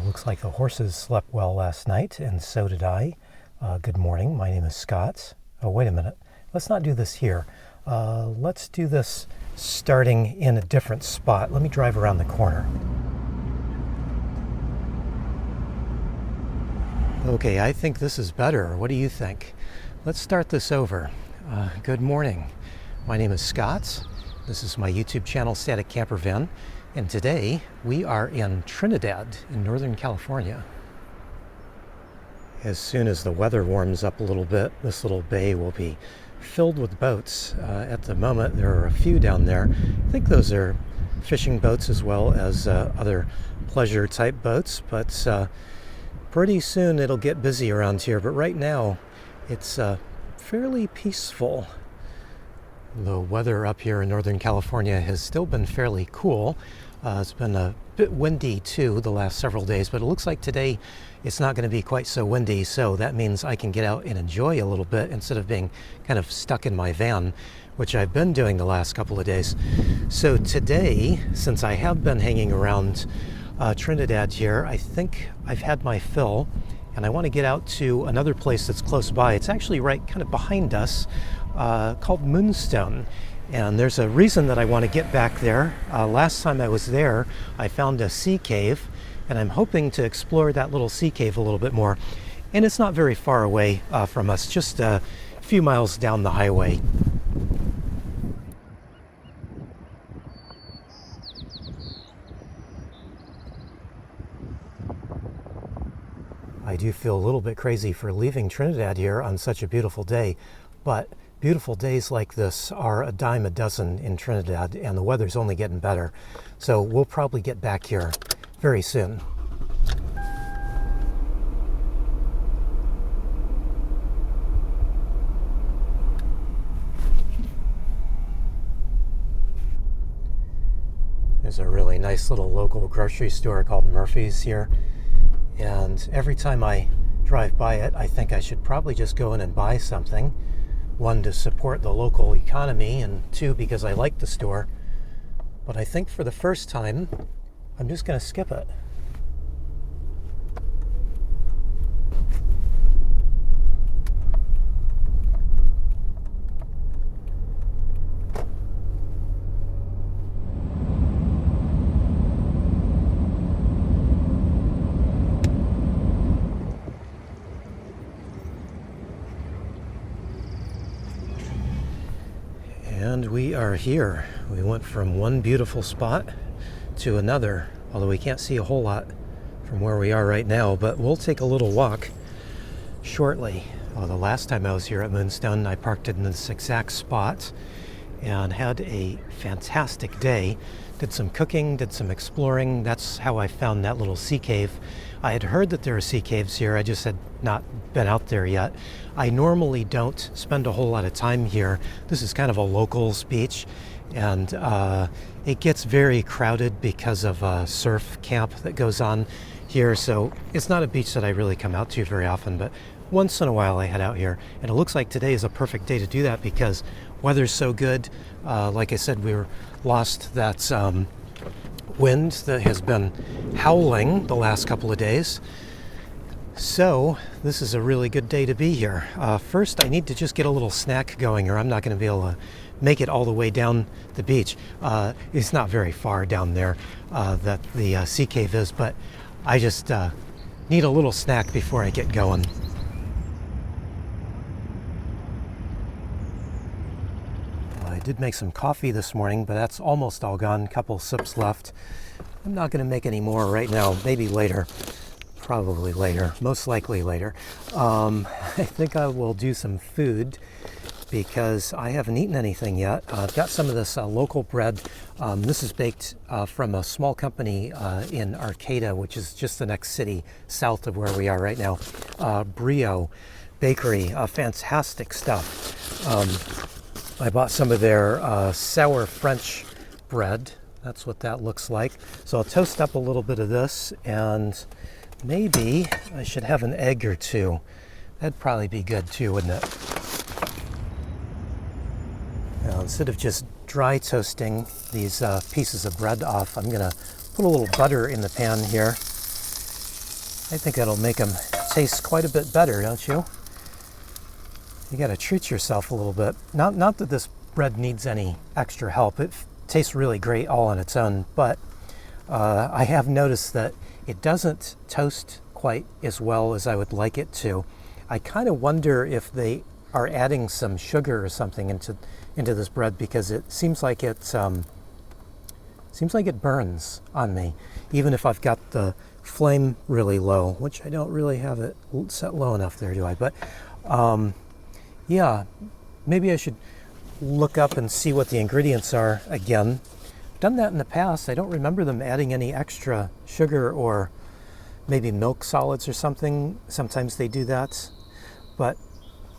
Looks like the horses slept well last night, and so did I. Good morning. My name is Scott. Oh, wait a minute. Let's not do this here. Let's do this starting in a different spot. Let me drive around the corner. Okay, I think this is better. What do you think? Let's start this over. Good morning. My name is Scott. This is my YouTube channel, StaticCampervan. And today we are in Trinidad in Northern California. As soon as the weather warms up a little bit, this little bay will be filled with boats. At the moment there are a few down there. I think those are fishing boats as well as other pleasure type boats, but pretty soon it'll get busy around here. But right now it's fairly peaceful. The weather up here in Northern California has still been fairly cool. It's been a bit windy too the last several days, but it looks like today it's not going to be quite so windy, so that means I can get out and enjoy a little bit instead of being kind of stuck in my van, which I've been doing the last couple of days. So today, since I have been hanging around Trinidad here, I think I've had my fill, and I want to get out to another place that's close by. It's actually right kind of behind us, called Moonstone. And there's a reason that I want to get back there. Last time I was there, I found a sea cave, and I'm hoping to explore that little sea cave a little bit more. And it's not very far away from us, just a few miles down the highway. I do feel a little bit crazy for leaving Trinidad here on such a beautiful day, but beautiful days like this are a dime a dozen in Trinidad, and the weather's only getting better. So we'll probably get back here very soon. There's a really nice little local grocery store called Murphy's here. And every time I drive by it, I think I should probably just go in and buy something. One, to support the local economy, and two, because I like the store. But I think for the first time, I'm just going to skip it. And we are here. We went from one beautiful spot to another, although we can't see a whole lot from where we are right now, but we'll take a little walk shortly. The last time I was here at Moonstone, I parked in this exact spot and had a fantastic day. Did some cooking, did some exploring. That's how I found that little sea cave. I had heard that there are sea caves here. I just had not been out there yet. I normally don't spend a whole lot of time here. This is kind of a locals beach, and it gets very crowded because of a surf camp that goes on here. So it's not a beach that I really come out to very often, but once in a while I head out here. And it looks like today is a perfect day to do that because weather's so good. Like I said, we lost that wind that has been howling the last couple of days. So this is a really good day to be here. First, I need to just get a little snack going, or I'm not going to be able to make it all the way down the beach. It's not very far down there that the sea cave is, but I just need a little snack before I get going. I did make some coffee this morning, but that's almost all gone. A couple sips left. I'm not going to make any more right now. Maybe later. Probably later. Most likely later. I think I will do some food because I haven't eaten anything yet. I've got some of this local bread. This is baked from a small company in Arcata, which is just the next city south of where we are right now. Brio Bakery. Fantastic stuff. I bought some of their sour French bread. That's what that looks like. So I'll toast up a little bit of this, and maybe I should have an egg or two. That'd probably be good too, wouldn't it? Now, instead of just dry toasting these pieces of bread off, I'm gonna put a little butter in the pan here. I think that'll make them taste quite a bit better, don't you? You got to treat yourself a little bit. Not that this bread needs any extra help. It tastes really great all on its own, but I have noticed that it doesn't toast quite as well as I would like it to. I kind of wonder if they are adding some sugar or something into this bread, because it seems like it burns on me, even if I've got the flame really low, which I don't really have it set low enough there, do I? But yeah, maybe I should look up and see what the ingredients are again. I've done that in the past. I don't remember them adding any extra sugar or maybe milk solids or something. Sometimes they do that, but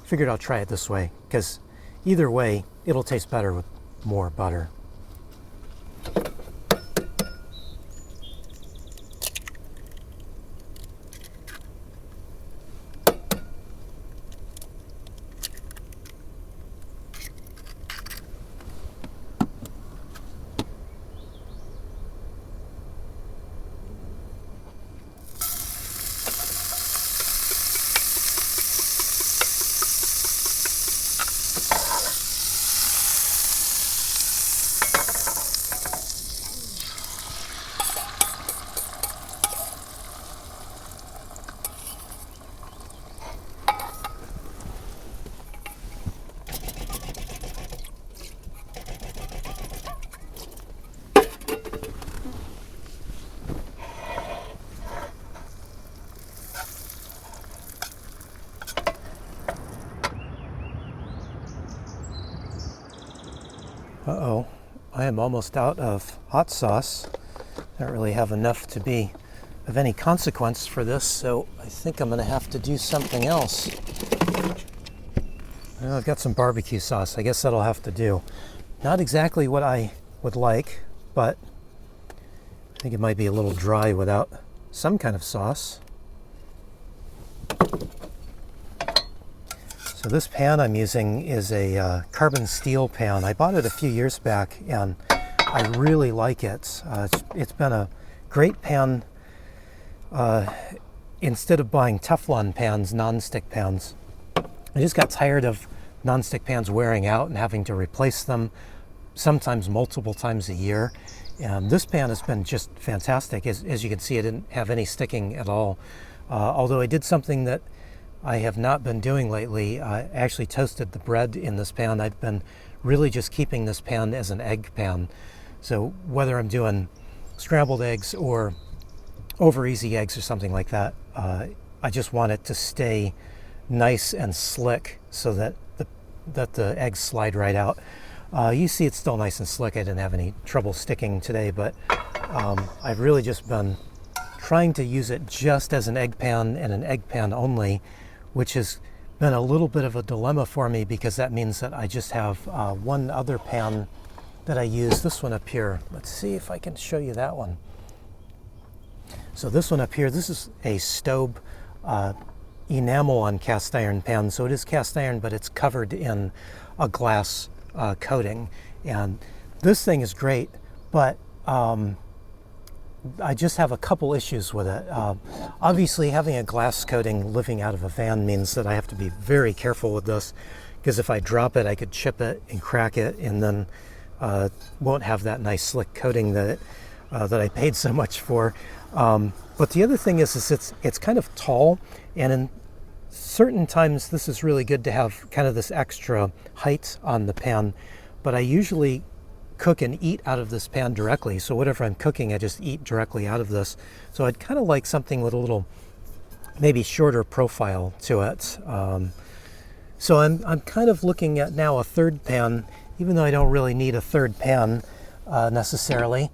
figured I'll try it this way, because either way it'll taste better with more butter. Uh-oh, I am almost out of hot sauce. I don't really have enough to be of any consequence for this, so I think I'm going to have to do something else. Well, I've got some barbecue sauce. I guess that'll have to do. Not exactly what I would like, but I think it might be a little dry without some kind of sauce. So this pan I'm using is a carbon steel pan. I bought it a few years back and I really like it. It's been a great pan instead of buying Teflon pans, non-stick pans. I just got tired of non-stick pans wearing out and having to replace them sometimes multiple times a year. And this pan has been just fantastic. As you can see, I didn't have any sticking at all. Although I did something that I have not been doing lately. I actually toasted the bread in this pan. I've been really just keeping this pan as an egg pan. So whether I'm doing scrambled eggs or over easy eggs or something like that, I just want it to stay nice and slick so that the eggs slide right out. You see it's still nice and slick. I didn't have any trouble sticking today, but I've really just been trying to use it just as an egg pan and an egg pan only, which has been a little bit of a dilemma for me, because that means that I just have one other pan that I use. This one up here. Let's see if I can show you that one. So this one up here, this is a Stobe enamel on cast iron pan. So it is cast iron, but it's covered in a glass coating. And this thing is great, but I just have a couple issues with it. Obviously, having a glass coating living out of a van means that I have to be very careful with this, because if I drop it, I could chip it and crack it, and then won't have that nice slick coating that I paid so much for. But the other thing is it's kind of tall, and in certain times this is really good to have kind of this extra height on the pan. But I usually cook and eat out of this pan directly, so whatever I'm cooking I just eat directly out of this. So I'd kind of like something with a little maybe shorter profile to it. So I'm kind of looking at now a third pan, even though I don't really need a third pan necessarily.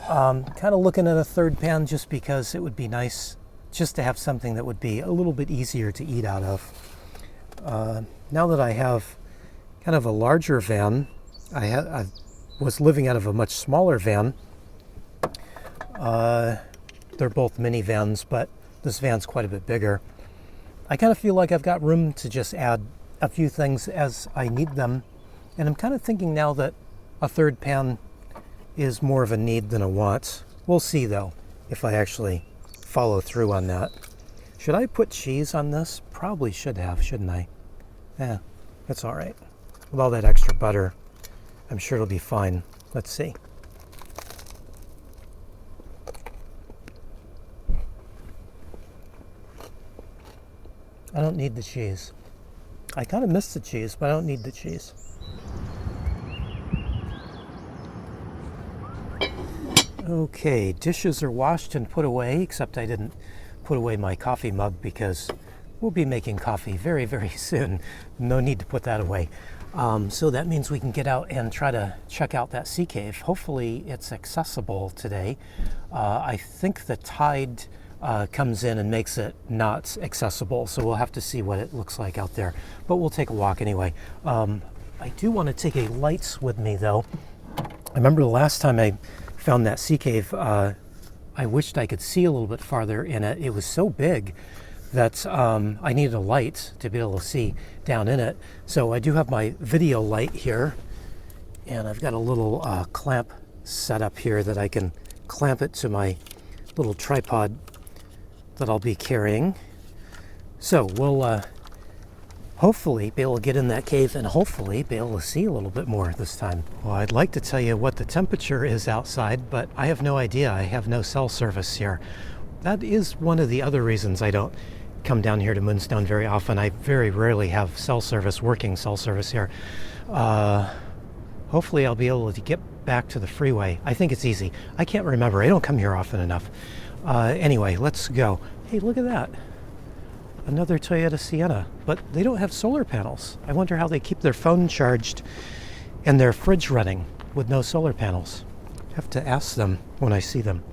Kind of looking at a third pan just because it would be nice just to have something that would be a little bit easier to eat out of. Now that I have kind of a larger van, I was living out of a much smaller van. They're both minivans, but this van's quite a bit bigger. I kind of feel like I've got room to just add a few things as I need them. And I'm kind of thinking now that a third pan is more of a need than a want. We'll see though, if I actually follow through on that. Should I put cheese on this? Probably should have, shouldn't I? Yeah, that's all right. With all that extra butter, I'm sure it'll be fine. Let's see. I don't need the cheese. I kind of miss the cheese, but I don't need the cheese. Okay, dishes are washed and put away, except I didn't put away my coffee mug because we'll be making coffee very, very soon. No need to put that away. So that means we can get out and try to check out that sea cave. Hopefully it's accessible today. I think the tide comes in and makes it not accessible, so we'll have to see what it looks like out there. But we'll take a walk anyway. I do want to take a lights with me though. I remember the last time I found that sea cave, I wished I could see a little bit farther in it. It was so big that I needed a light to be able to see down in it. So I do have my video light here, and I've got a little clamp set up here that I can clamp it to my little tripod that I'll be carrying. So we'll hopefully be able to get in that cave and hopefully be able to see a little bit more this time. Well, I'd like to tell you what the temperature is outside, but I have no idea. I have no cell service here. That is one of the other reasons I don't come down here to Moonstone very often. I very rarely have cell service, working cell service here. Hopefully I'll be able to get back to the freeway. I think it's easy. I can't remember. I don't come here often enough. Anyway, let's go. Hey, look at that. Another Toyota Sienna, but they don't have solar panels. I wonder how they keep their phone charged and their fridge running with no solar panels. I have to ask them when I see them.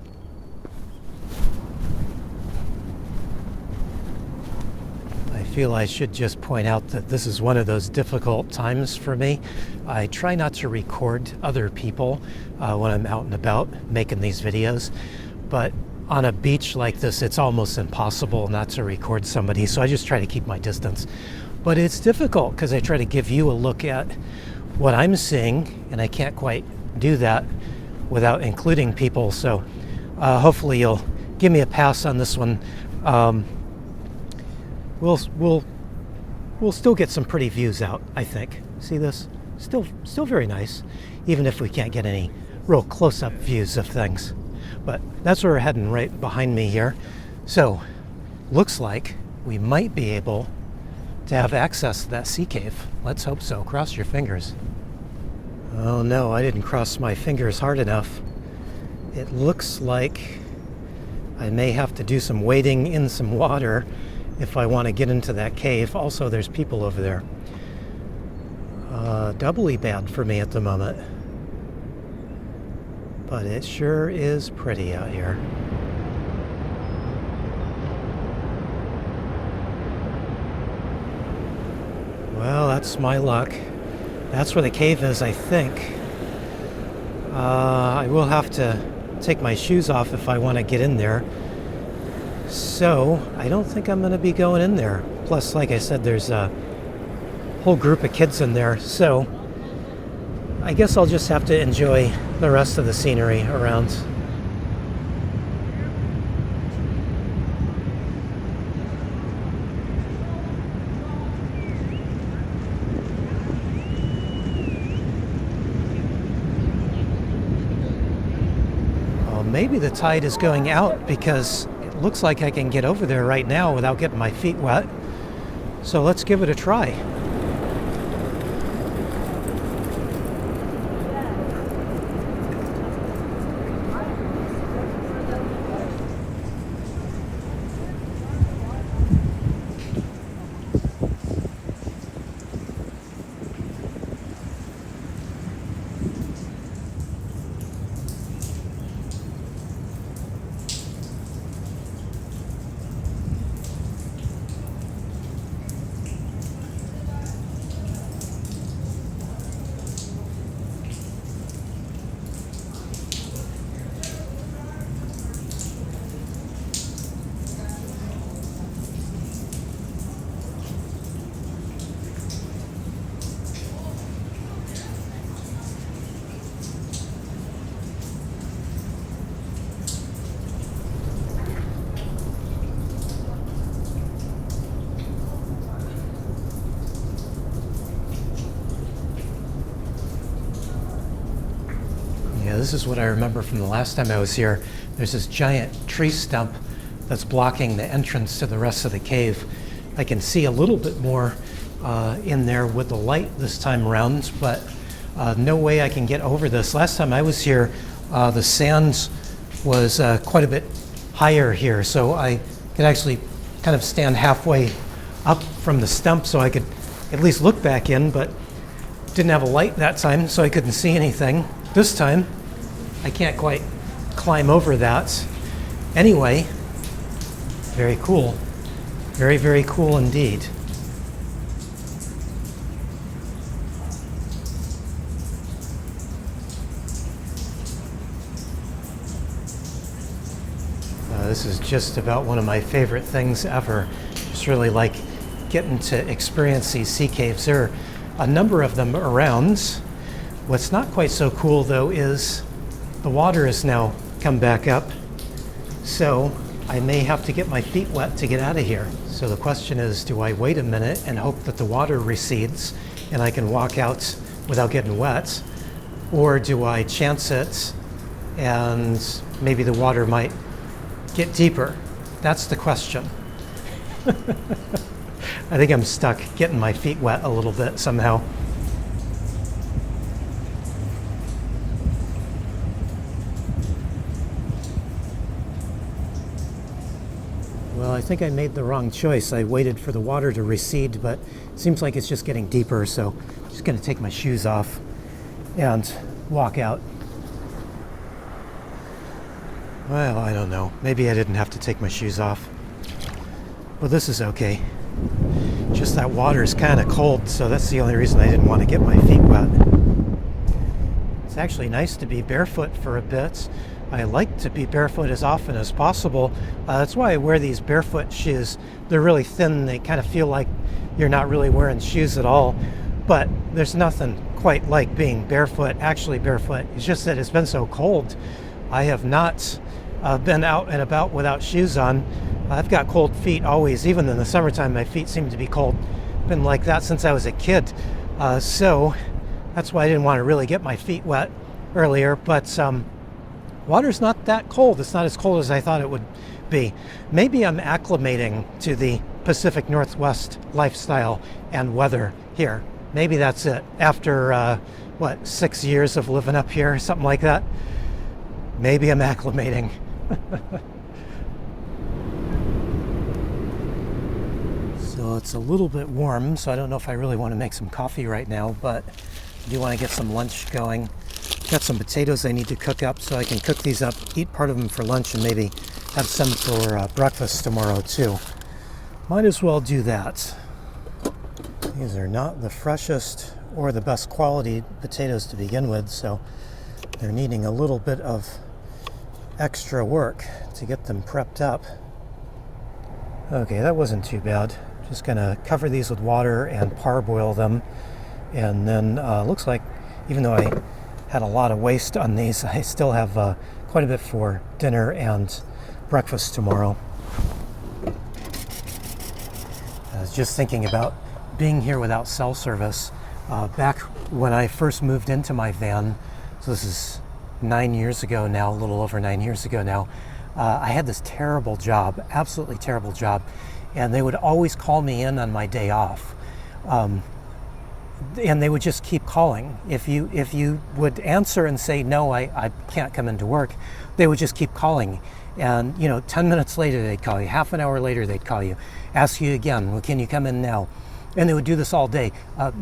I feel I should just point out that this is one of those difficult times for me. I try not to record other people when I'm out and about making these videos, but on a beach like this, it's almost impossible not to record somebody, so I just try to keep my distance. But it's difficult because I try to give you a look at what I'm seeing, and I can't quite do that without including people, so hopefully you'll give me a pass on this one. We'll still get some pretty views out, I think. See this? Still very nice, even if we can't get any real close-up views of things. But that's where we're heading, right behind me here. So, looks like we might be able to have access to that sea cave. Let's hope so. Cross your fingers. Oh no, I didn't cross my fingers hard enough. It looks like I may have to do some wading in some water if I want to get into that cave. Also, there's people over there. Doubly bad for me at the moment. But it sure is pretty out here. Well, that's my luck. That's where the cave is, I think. I will have to take my shoes off if I want to get in there. So, I don't think I'm going to be going in there. Plus, like I said, there's a whole group of kids in there. So, I guess I'll just have to enjoy the rest of the scenery around. Well, maybe the tide is going out because it looks like I can get over there right now without getting my feet wet. So let's give it a try. this is what I remember from the last time I was here. There's this giant tree stump that's blocking the entrance to the rest of the cave. I can see a little bit more in there with the light this time around, but no way I can get over this. Last time I was here, the sand was quite a bit higher here, so I could actually kind of stand halfway up from the stump so I could at least look back in, but didn't have a light that time, so I couldn't see anything. This time, I can't quite climb over that. Anyway, very cool. Very, very cool indeed. This is just about one of my favorite things ever. Just really like getting to experience these sea caves. There are a number of them around. What's not quite so cool though is the water has now come back up, so I may have to get my feet wet to get out of here. So the question is, do I wait a minute and hope that the water recedes and I can walk out without getting wet, or do I chance it and maybe the water might get deeper? That's the question. I think I'm stuck getting my feet wet a little bit somehow. Well, I think I made the wrong choice. I waited for the water to recede, but it seems like it's just getting deeper, so I'm just going to take my shoes off and walk out. Well, I don't know. Maybe I didn't have to take my shoes off. Well, this is okay. Just that water is kind of cold, so that's the only reason I didn't want to get my feet wet. It's actually nice to be barefoot for a bit. I like to be barefoot as often as possible. That's why I wear these barefoot shoes. They're really thin. They kind of feel like you're not really wearing shoes at all. But there's nothing quite like being barefoot, actually barefoot. It's just that it's been so cold. I have not been out and about without shoes on. I've got cold feet always. Even in the summertime, my feet seem to be cold. Been like that since I was a kid. So that's why I didn't want to really get my feet wet earlier. But water's not that cold. It's not as cold as I thought it would be. Maybe I'm acclimating to the Pacific Northwest lifestyle and weather here. Maybe that's it. After, 6 years of living up here, something like that. Maybe I'm acclimating. So it's a little bit warm, so I don't know if I really want to make some coffee right now, but I do want to get some lunch going. Got some potatoes I need to cook up, so I can cook these up, eat part of them for lunch, and maybe have some for breakfast tomorrow too. Might as well do that. These are not the freshest or the best quality potatoes to begin with, so they're needing a little bit of extra work to get them prepped up. Okay, that wasn't too bad. Just gonna cover these with water and parboil them, and then looks like, even though I had a lot of waste on these, I still have quite a bit for dinner and breakfast tomorrow. I was just thinking about being here without cell service. Back when I first moved into my van, so this is 9 years ago now, a little over 9 years ago now, I had this terrible job, absolutely terrible job, and they would always call me in on my day off. And they would just keep calling. If you would answer and say, no, I can't come into work, they would just keep calling. And 10 minutes later they'd call you, half an hour later they'd call you, ask you again, well, can you come in now? And they would do this all day.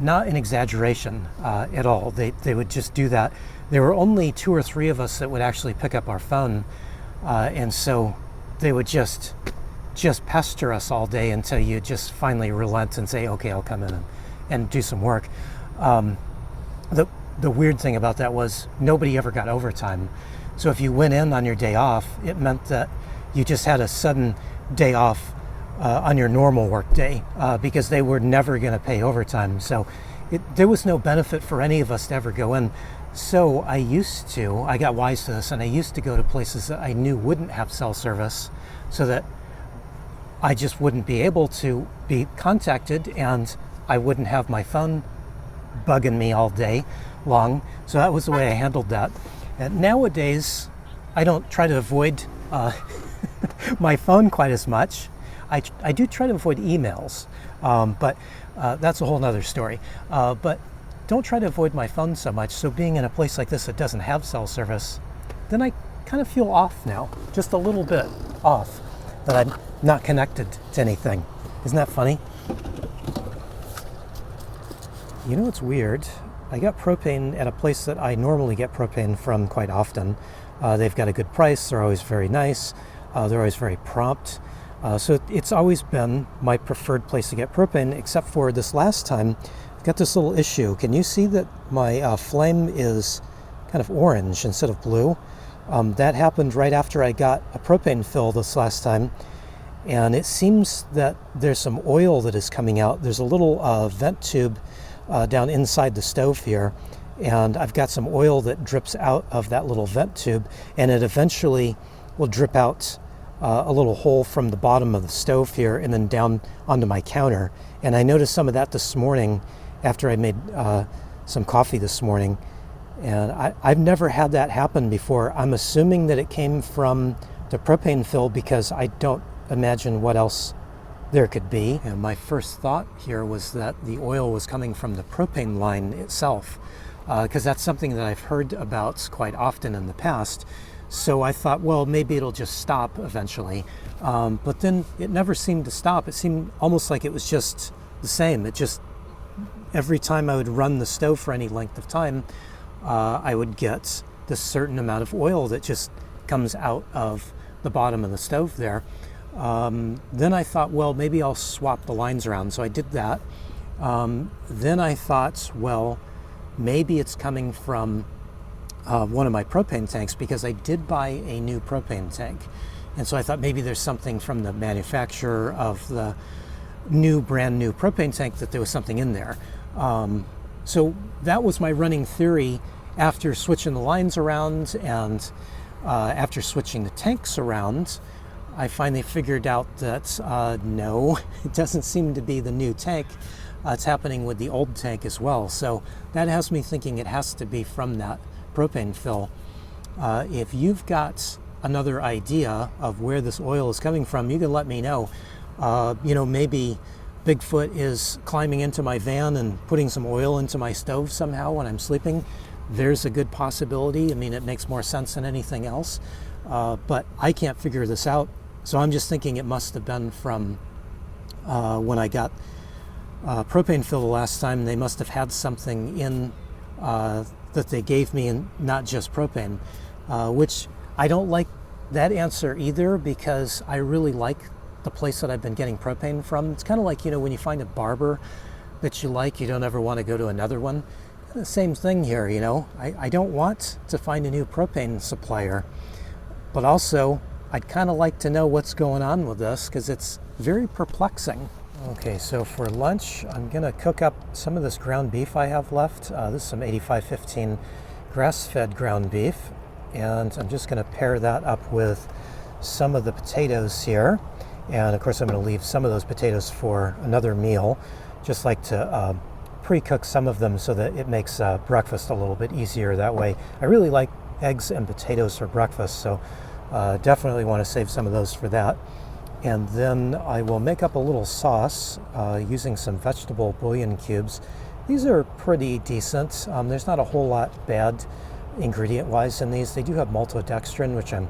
Not an exaggeration at all. They would just do that. There were only 2 or 3 of us that would actually pick up our phone. And so they would just pester us all day until you just finally relent and say, okay, I'll come in and do some work. The weird thing about that was nobody ever got overtime. So if you went in on your day off, it meant that you just had a sudden day off on your normal work day because they were never going to pay overtime. So there was no benefit for any of us to ever go in. So I got wise to this, and I used to go to places that I knew wouldn't have cell service so that I just wouldn't be able to be contacted and I wouldn't have my phone bugging me all day long. So that was the way I handled that. And nowadays, I don't try to avoid my phone quite as much. I do try to avoid emails, but that's a whole nother story. But don't try to avoid my phone so much. So being in a place like this that doesn't have cell service, then I kind of feel off now, just a little bit off, that I'm not connected to anything. Isn't that funny? You know what's weird? I got propane at a place that I normally get propane from quite often. They've got a good price, they're always very nice, they're always very prompt. So it's always been my preferred place to get propane, except for this last time, I've got this little issue. Can you see that my flame is kind of orange instead of blue? That happened right after I got a propane fill this last time. And it seems that there's some oil that is coming out. There's a little vent tube down inside the stove here, and I've got some oil that drips out of that little vent tube, and it eventually will drip out a little hole from the bottom of the stove here and then down onto my counter. And I noticed some of that this morning after I made some coffee this morning, and I've never had that happen before. I'm assuming that it came from the propane fill because I don't imagine what else there could be. And my first thought here was that the oil was coming from the propane line itself, because that's something that I've heard about quite often in the past. So I thought, well, maybe it'll just stop eventually. But then it never seemed to stop. It seemed almost like it was just the same. It just, every time I would run the stove for any length of time, I would get this certain amount of oil that just comes out of the bottom of the stove there. Then I thought, well, maybe I'll swap the lines around. So I did that. Then I thought, well, maybe it's coming from one of my propane tanks, because I did buy a new propane tank. And so I thought maybe there's something from the manufacturer of the brand new propane tank, that there was something in there. So that was my running theory after switching the lines around, and after switching the tanks around. I finally figured out that no, it doesn't seem to be the new tank. It's happening with the old tank as well. So that has me thinking it has to be from that propane fill. If you've got another idea of where this oil is coming from, you can let me know. Maybe Bigfoot is climbing into my van and putting some oil into my stove somehow when I'm sleeping. There's a good possibility. I mean, it makes more sense than anything else. But I can't figure this out. So I'm just thinking it must have been from when I got propane fill the last time. They must have had something in that they gave me, and not just propane, which I don't like that answer either, because I really like the place that I've been getting propane from. It's kind of like, when you find a barber that you like, you don't ever want to go to another one. The same thing here, I don't want to find a new propane supplier, but also I'd kind of like to know what's going on with this, because it's very perplexing. Okay, so for lunch, I'm gonna cook up some of this ground beef I have left. This is some 8515 grass-fed ground beef, and I'm just gonna pair that up with some of the potatoes here. And of course, I'm gonna leave some of those potatoes for another meal. Just like to pre-cook some of them so that it makes breakfast a little bit easier that way. I really like eggs and potatoes for breakfast, so definitely want to save some of those for that. And then I will make up a little sauce using some vegetable bouillon cubes. These are pretty decent. There's not a whole lot bad ingredient-wise in these. They do have maltodextrin, which I'm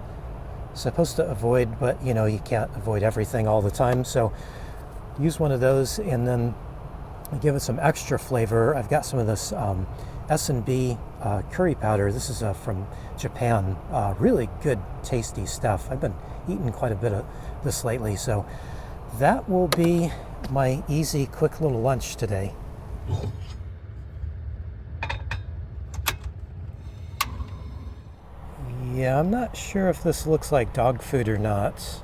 supposed to avoid, but you can't avoid everything all the time. So use one of those, and then give it some extra flavor. I've got some of this S&B curry powder. This is from Japan. Really good, tasty stuff. I've been eating quite a bit of this lately, so that will be my easy, quick little lunch today. Yeah, I'm not sure if this looks like dog food or not.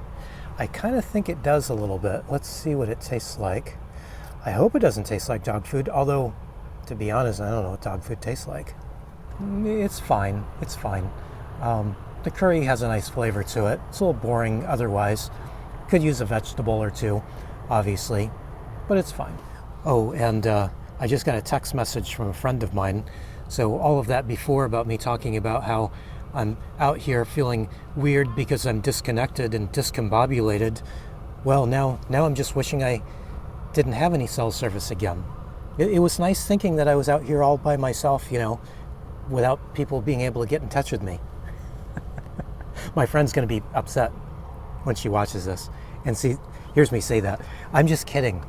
I kind of think it does a little bit. Let's see what it tastes like. I hope it doesn't taste like dog food, although, to be honest, I don't know what dog food tastes like. It's fine. It's fine. The curry has a nice flavor to it. It's a little boring otherwise. Could use a vegetable or two, obviously, but it's fine. Oh, and I just got a text message from a friend of mine So all of that before about me talking about how I'm out here feeling weird because I'm disconnected and discombobulated. Well, now I'm just wishing I didn't have any cell service again. It was nice thinking that I was out here all by myself, without people being able to get in touch with me. My friend's going to be upset when she watches this and hears me say that. I'm just kidding.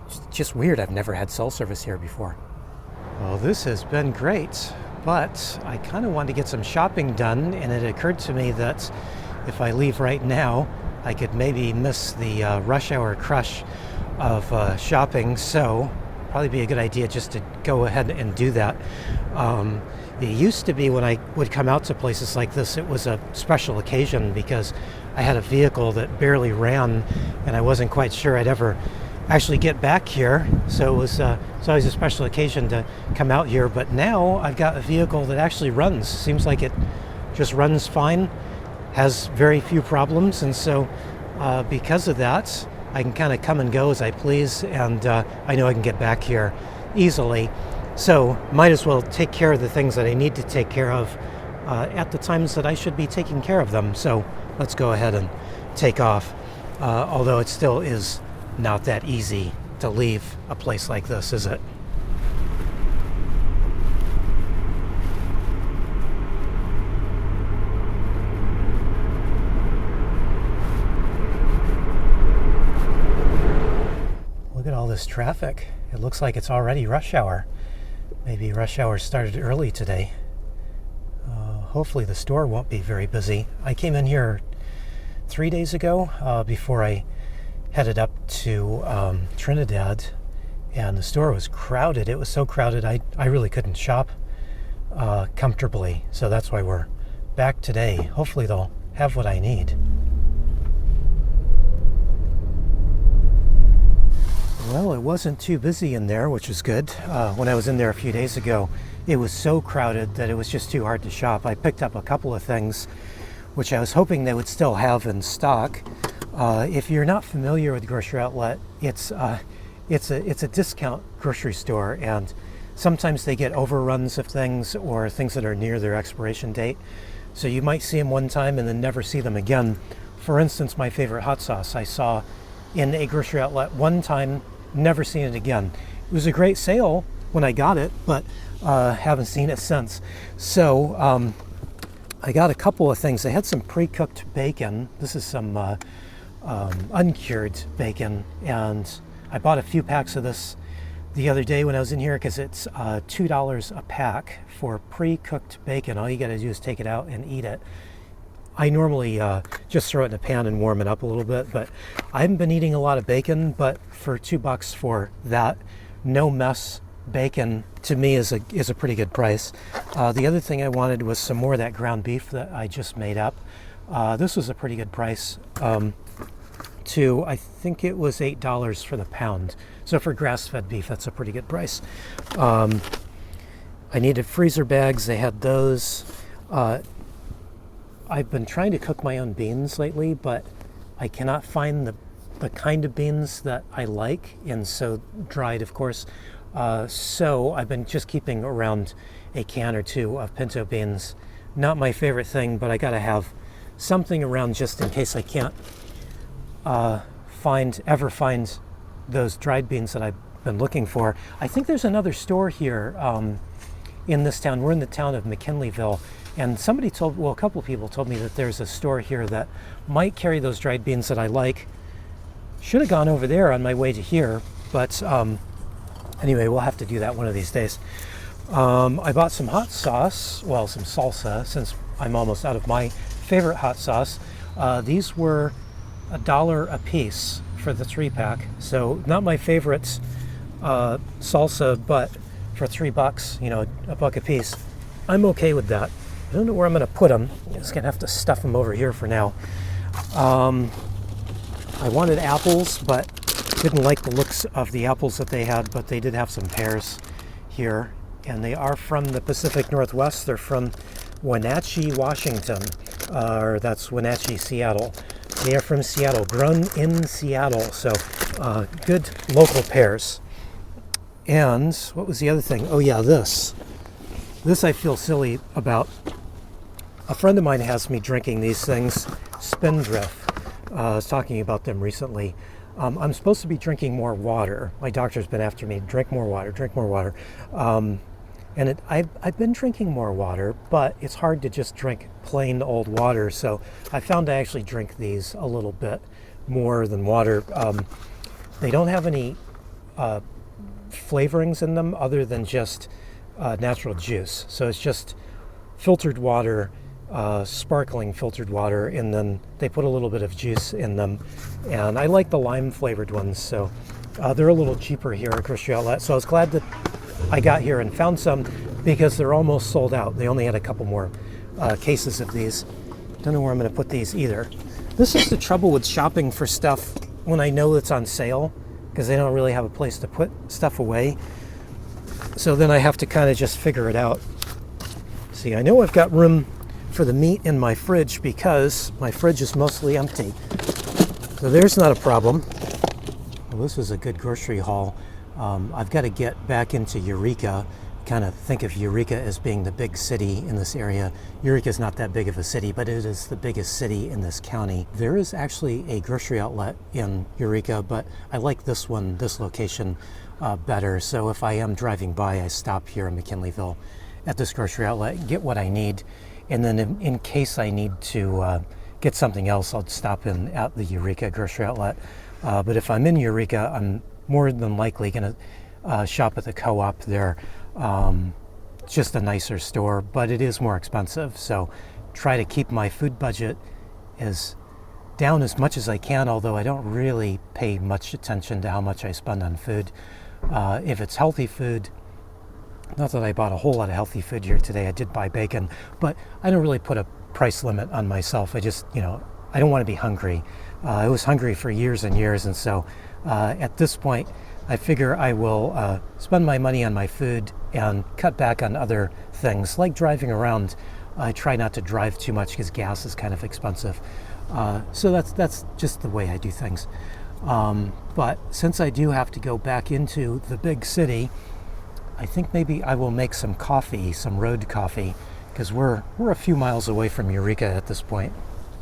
It's just weird. I've never had cell service here before. Well, this has been great, but I kind of wanted to get some shopping done, and it occurred to me that if I leave right now, I could maybe miss the rush hour crush of shopping, so probably be a good idea just to go ahead and do that. It used to be when I would come out to places like this, it was a special occasion because I had a vehicle that barely ran and I wasn't quite sure I'd ever actually get back here. So it was always a special occasion to come out here. But now I've got a vehicle that actually runs. Seems like it just runs fine, has very few problems. And so because of that, I can kind of come and go as I please. And I know I can get back here easily. So might as well take care of the things that I need to take care of at the times that I should be taking care of them. So let's go ahead and take off. Although it still is not that easy to leave a place like this, is it? Look at all this traffic. It looks like it's already rush hour. Maybe rush hour started early today. Hopefully the store won't be very busy. I came in here 3 days ago before I headed up to Trinidad, and the store was crowded. It was so crowded I really couldn't shop comfortably. So that's why we're back today. Hopefully they'll have what I need. Well, it wasn't too busy in there, which was good. When I was in there a few days ago, it was so crowded that it was just too hard to shop. I picked up a couple of things which I was hoping they would still have in stock. If you're not familiar with Grocery Outlet, it's a discount grocery store, and sometimes they get overruns of things or things that are near their expiration date. So you might see them one time and then never see them again. For instance, my favorite hot sauce I saw in a Grocery Outlet one time, never seen it again. It was a great sale when I got it, but haven't seen it since. So I got a couple of things. They had some pre-cooked bacon. This is some uncured bacon, and I bought a few packs of this the other day when I was in here because it's $2 a pack for pre-cooked bacon. All you got to do is take it out and eat it. I normally just throw it in a pan and warm it up a little bit, but I haven't been eating a lot of bacon, but for $2 for that, no mess bacon, to me is a pretty good price. The other thing I wanted was some more of that ground beef that I just made up. This was a pretty good price too. I think it was $8 for the pound. So for grass-fed beef, that's a pretty good price. I needed freezer bags. They had those. I've been trying to cook my own beans lately, but I cannot find the kind of beans that I like, and so dried, of course. So I've been just keeping around a can or two of pinto beans. Not my favorite thing, but I gotta have something around just in case I can't find those dried beans that I've been looking for. I think there's another store here in this town. We're in the town of McKinleyville, and a couple of people told me that there's a store here that might carry those dried beans that I like. Should have gone over there on my way to here, but anyway, we'll have to do that one of these days. I bought some hot sauce, some salsa, since I'm almost out of my favorite hot sauce. These were $1 a piece for the 3-pack, so not my favorite salsa, but for $3, a buck a piece, I'm okay with that. I don't know where I'm going to put them. I'm just going to have to stuff them over here for now. I wanted apples, but didn't like the looks of the apples that they had, but they did have some pears here, and they are from the Pacific Northwest. They're from Wenatchee, Washington, or that's Wenatchee, Seattle. They are from Seattle, grown in Seattle, so good local pears. And what was the other thing? Oh yeah, this. This I feel silly about. A friend of mine has me drinking these things, Spindrift. I was talking about them recently. I'm supposed to be drinking more water. My doctor's been after me, drink more water, drink more water. I've been drinking more water, but it's hard to just drink plain old water. So I found I actually drink these a little bit more than water. They don't have any flavorings in them other than just natural juice. So it's just filtered water, sparkling filtered water, and then they put a little bit of juice in them. And I like the lime flavored ones, so they're a little cheaper here at Grocery Outlet. So I was glad that I got here and found some, because they're almost sold out. They only had a couple more cases of these. Don't know where I'm going to put these either. This is the trouble with shopping for stuff when I know it's on sale, because they don't really have a place to put stuff away. So then I have to kind of just figure it out. See, I know I've got room for the meat in my fridge because my fridge is mostly empty. So there's not a problem. Well, this is a good grocery haul. I've got to get back into Eureka. Kind of think of Eureka as being the big city in this area. Eureka is not that big of a city, but it is the biggest city in this county. There is actually a grocery outlet in Eureka, but I like this one, this location, better. So if I am driving by, I stop here in McKinleyville at this grocery outlet and get what I need. And then in case I need to get something else, I'll stop in at the Eureka grocery outlet. But if I'm in Eureka, I'm more than likely going to shop at the Co-op there. It's just a nicer store, but it is more expensive. So try to keep my food budget as down as much as I can, although I don't really pay much attention to how much I spend on food. If it's healthy food, not that I bought a whole lot of healthy food here today. I did buy bacon, but I don't really put a price limit on myself. I just, I don't want to be hungry. I was hungry for years and years, and so at this point, I figure I will spend my money on my food and cut back on other things, like driving around. I try not to drive too much because gas is kind of expensive. So that's just the way I do things. But since I do have to go back into the big city, I think maybe I will make some coffee, some road coffee, because we're a few miles away from Eureka at this point.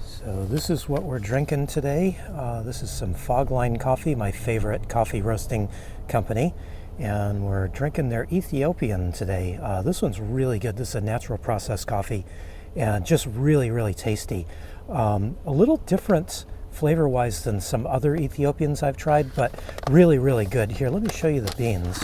So this is what we're drinking today. This is some Fogline coffee, my favorite coffee roasting company. And we're drinking their Ethiopian today. This one's really good. This is a natural processed coffee and just really, really tasty. A little different flavor-wise than some other Ethiopians I've tried, but really, really good. Here, let me show you the beans.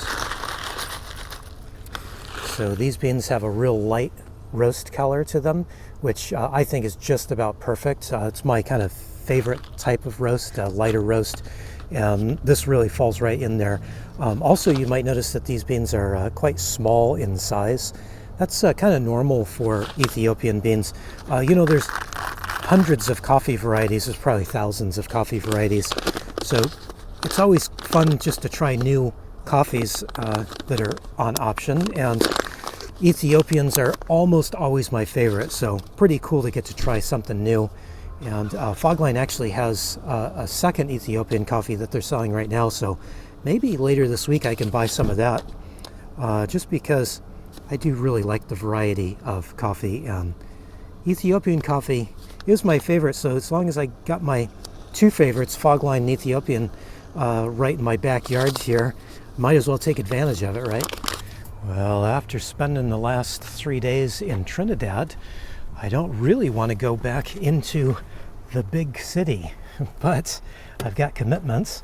So these beans have a real light roast color to them, which I think is just about perfect. It's my kind of favorite type of roast, lighter roast, and this really falls right in there. Also, you might notice that these beans are quite small in size. That's kind of normal for Ethiopian beans. There's hundreds of coffee varieties. There's probably thousands of coffee varieties. So it's always fun just to try new coffees that are on option, and Ethiopians are almost always my favorite, so pretty cool to get to try something new. And Fogline actually has a second Ethiopian coffee that they're selling right now, so maybe later this week I can buy some of that, just because I do really like the variety of coffee. And Ethiopian coffee is my favorite, so as long as I got my two favorites, Fogline and Ethiopian, right in my backyard here, might as well take advantage of it, right? Well, after spending the last 3 days in Trinidad, I don't really want to go back into the big city, but I've got commitments,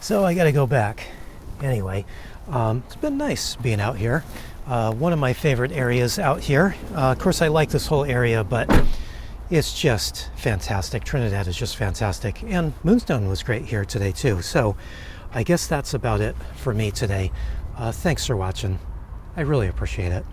so I got to go back. Anyway, it's been nice being out here. One of my favorite areas out here. Of course, I like this whole area, but it's just fantastic. Trinidad is just fantastic, and Moonstone was great here today too. So I guess that's about it for me today. Thanks for watching. I really appreciate it.